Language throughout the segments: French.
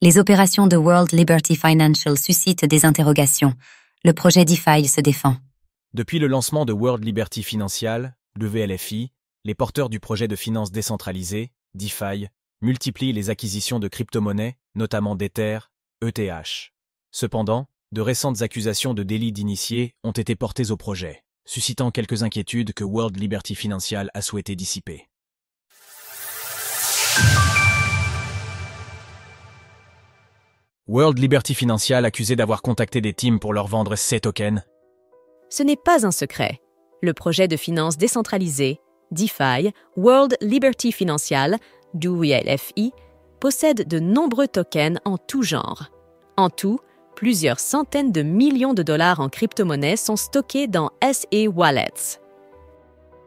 Les opérations de World Liberty Financial suscitent des interrogations. Le projet DeFi se défend. Depuis le lancement de World Liberty Financial, WLFI, les porteurs du projet de finance décentralisée, DeFi, multiplient les acquisitions de crypto-monnaies, notamment d'Ether, ETH. Cependant, de récentes accusations de délit d'initié ont été portées au projet, suscitant quelques inquiétudes que World Liberty Financial a souhaité dissiper. World Liberty Financial accusé d'avoir contacté des teams pour leur vendre ces tokens. Ce n'est pas un secret. Le projet de finance décentralisée, DeFi, World Liberty Financial, WLFI, possède de nombreux tokens en tout genre. En tout, plusieurs centaines de millions de dollars en crypto-monnaies sont stockés dans SA Wallets.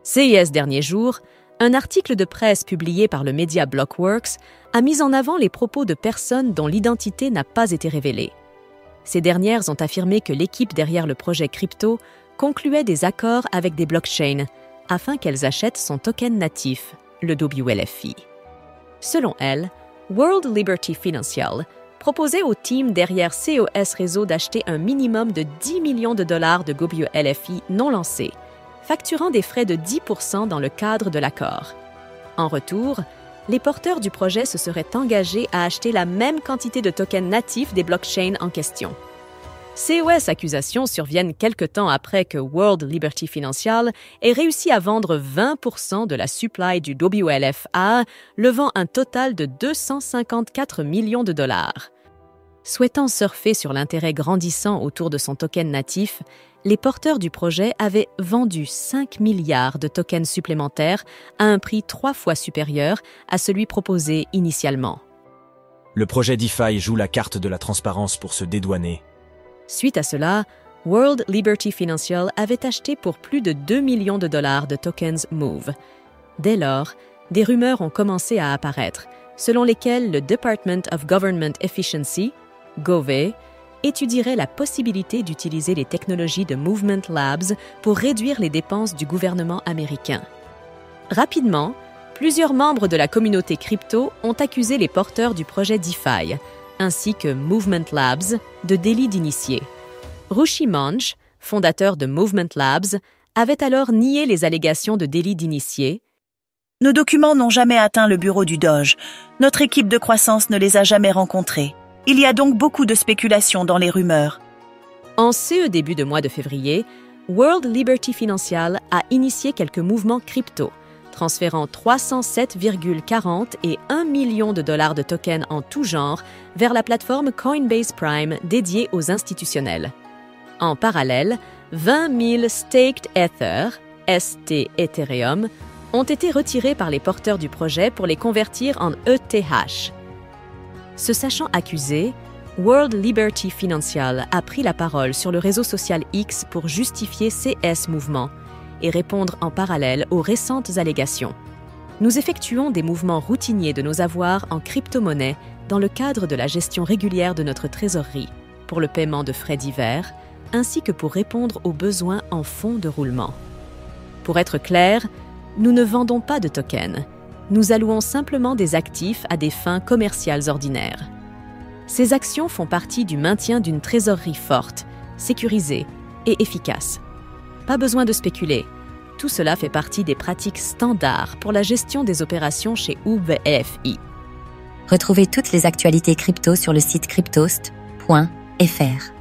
CES dernier jour, un article de presse publié par le média Blockworks a mis en avant les propos de personnes dont l'identité n'a pas été révélée. Ces dernières ont affirmé que l'équipe derrière le projet crypto concluait des accords avec des blockchains afin qu'elles achètent son token natif, le WLFI. Selon elles, World Liberty Financial proposait au team derrière COS Réseau d'acheter un minimum de 10 millions de dollars de WLFI non lancés, facturant des frais de 10% dans le cadre de l'accord. En retour, les porteurs du projet se seraient engagés à acheter la même quantité de tokens natifs des blockchains en question. COS accusations surviennent quelque temps après que World Liberty Financial ait réussi à vendre 20% de la supply du WLFA, levant un total de 254 millions de dollars. Souhaitant surfer sur l'intérêt grandissant autour de son token natif, les porteurs du projet avaient vendu 5 milliards de tokens supplémentaires à un prix 3 fois supérieur à celui proposé initialement. Le projet DeFi joue la carte de la transparence pour se dédouaner. Suite à cela, World Liberty Financial avait acheté pour plus de 2 millions de dollars de tokens Move. Dès lors, des rumeurs ont commencé à apparaître, selon lesquelles le Department of Government Efficiency, GOVE, étudierait la possibilité d'utiliser les technologies de Movement Labs pour réduire les dépenses du gouvernement américain. Rapidement, plusieurs membres de la communauté crypto ont accusé les porteurs du projet DeFi, ainsi que Movement Labs, de délit d'initié. Rushi Munch, fondateur de Movement Labs, avait alors nié les allégations de délit d'initié. Nos documents n'ont jamais atteint le bureau du Doge. Notre équipe de croissance ne les a jamais rencontrés. Il y a donc beaucoup de spéculations dans les rumeurs. En ce début de mois de février, World Liberty Financial a initié quelques mouvements crypto, transférant 307,40 et 1 million de dollars de tokens en tout genre vers la plateforme Coinbase Prime dédiée aux institutionnels. En parallèle, 20 000 Staked Ether, ST Ethereum, ont été retirés par les porteurs du projet pour les convertir en ETH. Se sachant accusé, World Liberty Financial a pris la parole sur le réseau social X pour justifier CS Mouvement et répondre en parallèle aux récentes allégations. Nous effectuons des mouvements routiniers de nos avoirs en crypto-monnaie dans le cadre de la gestion régulière de notre trésorerie, pour le paiement de frais divers, ainsi que pour répondre aux besoins en fonds de roulement. Pour être clair, nous ne vendons pas de tokens. Nous allouons simplement des actifs à des fins commerciales ordinaires. Ces actions font partie du maintien d'une trésorerie forte, sécurisée et efficace. Pas besoin de spéculer. Tout cela fait partie des pratiques standards pour la gestion des opérations chez WLFI. Retrouvez toutes les actualités crypto sur le site cryptost.fr.